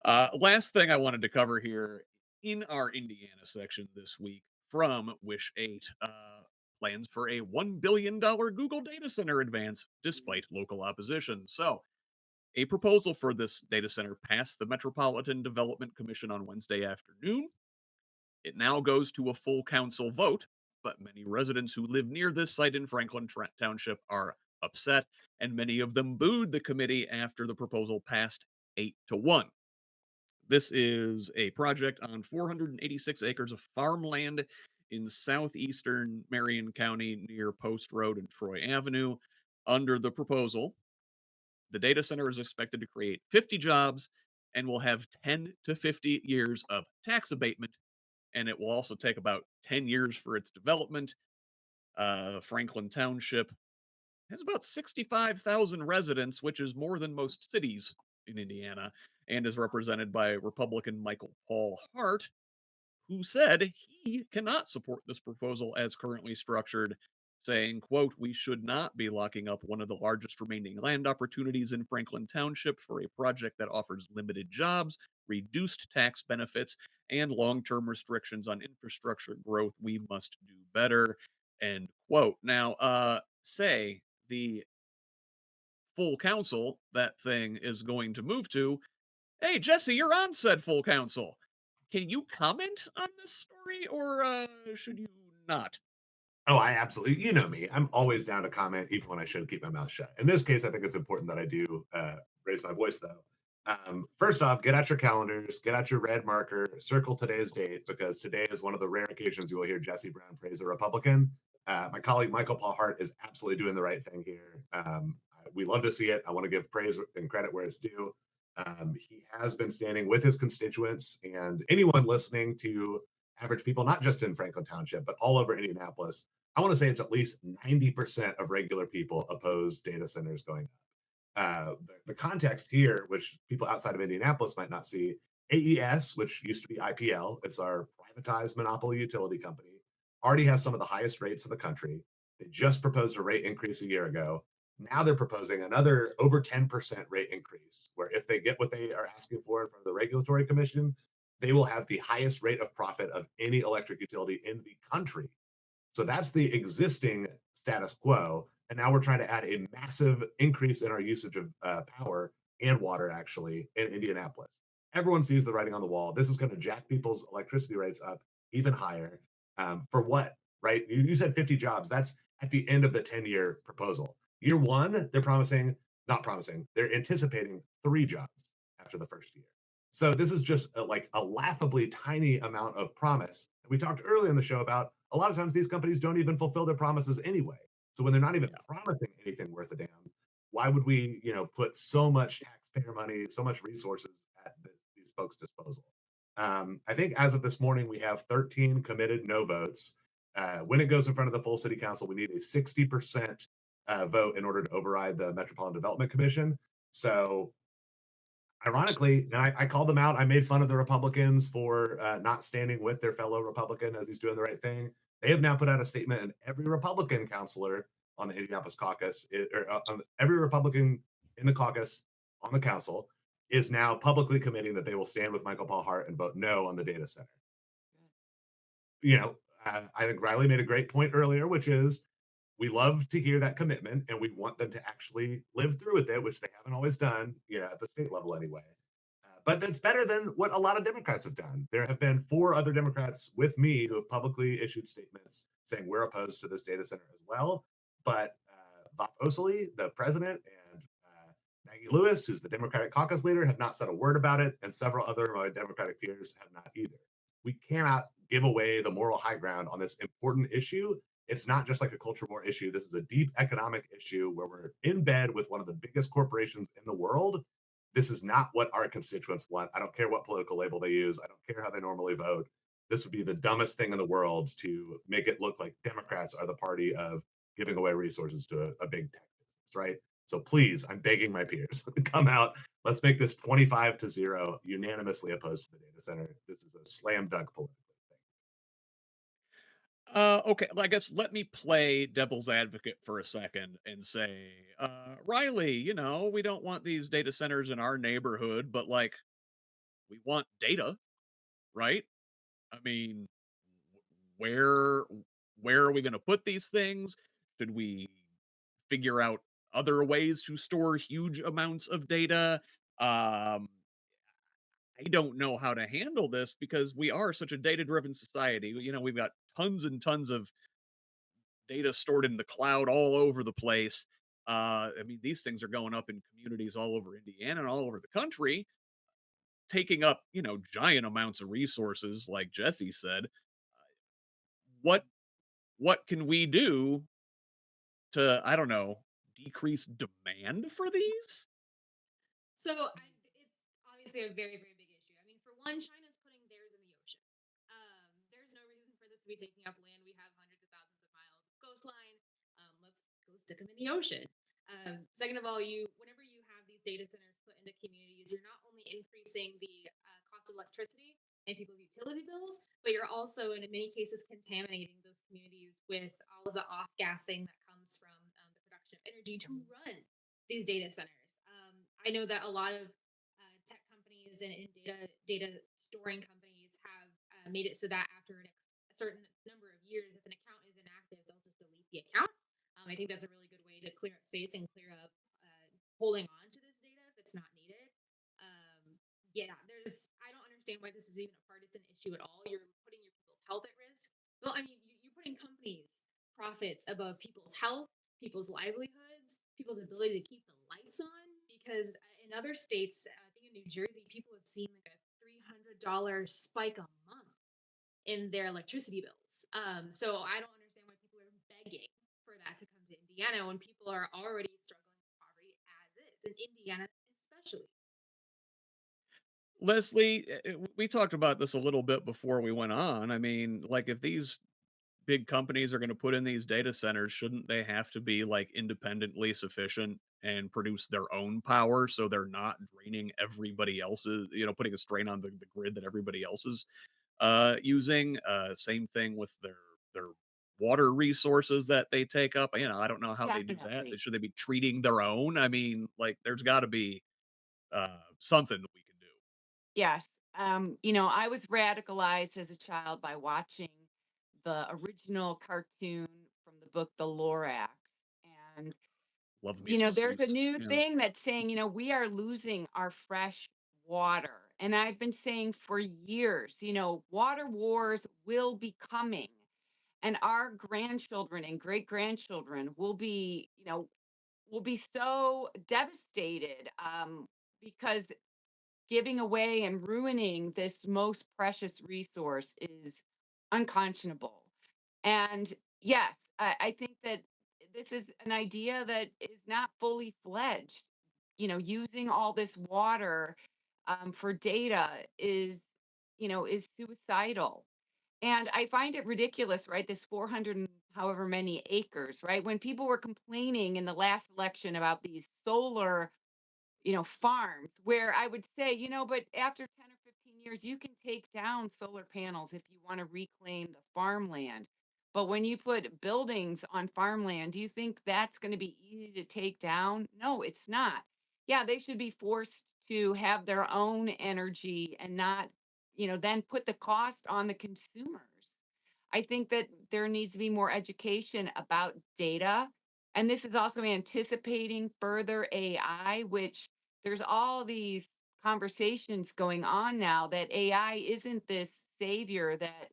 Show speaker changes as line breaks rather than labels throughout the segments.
Last thing I wanted to cover here in our Indiana section this week from Wish 8, plans for a $1 billion Google data center advance despite local opposition. So, a proposal for this data center passed the Metropolitan Development Commission on Wednesday afternoon. It now goes to a full council vote, but many residents who live near this site in Township are upset, and many of them booed the committee after the proposal passed 8-1. This is a project on 486 acres of farmland in southeastern Marion County near Post Road and Troy Avenue. Under the proposal, the data center is expected to create 50 jobs and will have 10 to 50 years of tax abatement, and it will also take about 10 years for its development. Franklin Township has about 65,000 residents, which is more than most cities in Indiana, and is represented by Republican Michael Paul Hart, who said he cannot support this proposal as currently structured, saying, quote, "We should not be locking up one of the largest remaining land opportunities in Franklin Township for a project that offers limited jobs, reduced tax benefits, and long-term restrictions on infrastructure growth. We must do better," end quote. Now, say the full council that thing is going to move to, hey, Jesse, you're on said full council. Can you comment on this story, or should you not?
Oh, I absolutely, you know me. I'm always down to comment, even when I should keep my mouth shut. In this case, I think it's important that I do raise my voice, though. First off, get out your calendars, get out your red marker, circle today's date, because today is one of the rare occasions you will hear Jesse Brown praise a Republican. My colleague Michael Paul Hart is absolutely doing the right thing here. We love to see it. I want to give praise and credit where it's due. He has been standing with his constituents and anyone listening to average people, not just in Franklin Township, but all over Indianapolis. I want to say it's at least 90% of regular people oppose data centers going up. The context here, which people outside of Indianapolis might not see, AES, which used to be IPL, it's our privatized monopoly utility company, already has some of the highest rates in the country. They just proposed a rate increase a year ago. Now they're proposing another over 10% rate increase, where if they get what they are asking for in front of the regulatory commission, they will have the highest rate of profit of any electric utility in the country. So that's the existing status quo. And now we're trying to add a massive increase in our usage of power and water, actually, in Indianapolis. Everyone sees the writing on the wall. This is going to jack people's electricity rates up even higher. For what, right? You said 50 jobs. That's at the end of the 10-year proposal. Year one, they're promising, not promising, they're anticipating 3 jobs after the first year. So this is just like a laughably tiny amount of promise. We talked earlier in the show about a lot of times these companies don't even fulfill their promises anyway. So when they're not even
Yeah.
promising anything worth a damn, why would we, put so much taxpayer money, so much resources at these folks' disposal? I think as of this morning, we have 13 committed no votes. When it goes in front of the full city council, we need a 60% vote in order to override the Metropolitan Development Commission. So ironically, and I called them out. I made fun of the Republicans for not standing with their fellow Republican as he's doing the right thing. They have now put out a statement, and every Republican counselor on the Indianapolis caucus, every Republican in the caucus on the council, is now publicly committing that they will stand with Michael Paul Hart and vote no on the data center. You know, I think Riley made a great point earlier, which is we love to hear that commitment and we want them to actually live through with it, which they haven't always done, at the state level anyway. But that's better than what a lot of Democrats have done. There have been 4 other Democrats with me who have publicly issued statements saying we're opposed to this data center as well. But Bob Osley, the president, and Maggie Lewis, who's the Democratic caucus leader, have not said a word about it, and several other of my Democratic peers have not either. We cannot give away the moral high ground on this important issue. It's not just like a culture war issue. This is a deep economic issue where we're in bed with one of the biggest corporations in the world. This is not what our constituents want. I don't care what political label they use. I don't care how they normally vote. This would be the dumbest thing in the world to make it look like Democrats are the party of giving away resources to a big tech business, right? So please, I'm begging my peers, come out. Let's make this 25-0, unanimously opposed to the data center. This is a slam dunk political thing.
Okay, well, I guess let me play devil's advocate for a second and say, Riley, we don't want these data centers in our neighborhood, but like, We want data, right? I mean, where where are we going to put these things? Should we figure out other ways to store huge amounts of data? Um, I don't know how to handle this because we are such a data-driven society. We've got tons and tons of data stored in the cloud all over the place. I mean, these things are going up in communities all over Indiana and all over the country, taking up, giant amounts of resources, like Jesse said. What what can we do to, I don't know, decrease demand for these?
It's obviously a very, very big issue. I mean, for one, China's putting theirs in the ocean. There's no reason for this to be taking up land. We have hundreds of thousands of miles of coastline. Let's go stick them in the ocean. Second of all, whenever you have these data centers put into communities, you're not only increasing the cost of electricity and people's utility bills, but you're also, in many cases, contaminating those communities with all of the off gassing that comes from the production of energy to run these data centers. I know that a lot of tech companies and data storing companies have made it so that after a certain number of years, if an account is inactive, they'll just delete the account. I think that's a really good way to clear up space and clear up holding on to this data if it's not needed. Yeah, I don't understand why this is even a partisan issue at all. You're putting your people's health at risk. Well, I mean, you're putting companies' profits above people's health, people's livelihoods, people's ability to keep the lights on. Because in other states, I think in New Jersey, people have seen like a $300 spike a month in their electricity bills. So I don't understand why people are begging for that to come to Indiana when people are already struggling with poverty as is in Indiana, especially.
Leslie, we talked about this a little bit before we went on. I mean, like, if these big companies are going to put in these data centers, shouldn't they have to be like independently sufficient and produce their own power so they're not draining everybody else's, putting a strain on the grid that everybody else is using? Same thing with their water resources that they take up. I don't know how they do that.
Definitely.
Should they be treating their own? I mean, like, there's got to be something that we can do.
Yes. I was radicalized as a child by watching the original cartoon from the book The Lorax. And,
Love me some
there's a
Seuss.
new
Yeah.
thing that's saying, we are losing our fresh water. And I've been saying for years, water wars will be coming. And our grandchildren and great grandchildren will be so devastated because giving away and ruining this most precious resource is unconscionable. And yes, I think that this is an idea that is not fully fledged. Using all this water for data is suicidal. And I find it ridiculous, right? This 400 and however many acres, right? When people were complaining in the last election about these solar farms where I would say, but after 10 or 15 years, you can take down solar panels if you want to reclaim the farmland. But when you put buildings on farmland, do you think that's going to be easy to take down? No, it's not. Yeah, they should be forced to have their own energy and not, then put the cost on the consumers. I think that there needs to be more education about data. And this is also anticipating further AI, which there's all these conversations going on now that AI isn't this savior that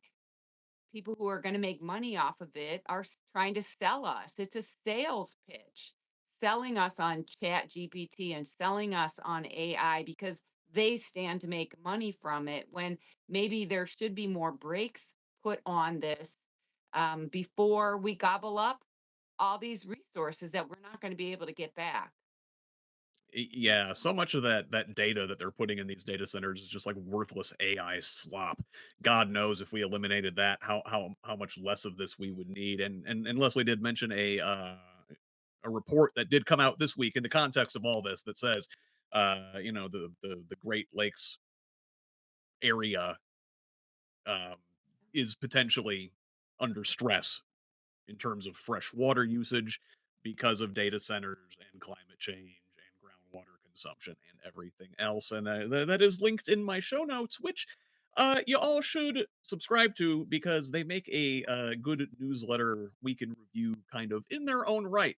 people who are going to make money off of it are trying to sell us. It's a sales pitch, selling us on Chat GPT and selling us on AI because they stand to make money from it when maybe there should be more brakes put on this before we gobble up all these resources that we're not going to be able to get back.
Yeah, so much of that data that they're putting in these data centers is just like worthless AI slop. God knows if we eliminated that, how much less of this we would need. And Leslie did mention a report that did come out this week in the context of all this that says, the Great Lakes area um, is potentially under stress in terms of fresh water usage because of data centers and climate change and groundwater consumption and everything else. And that is linked in my show notes, which you all should subscribe to because they make a good newsletter week in review kind of in their own right.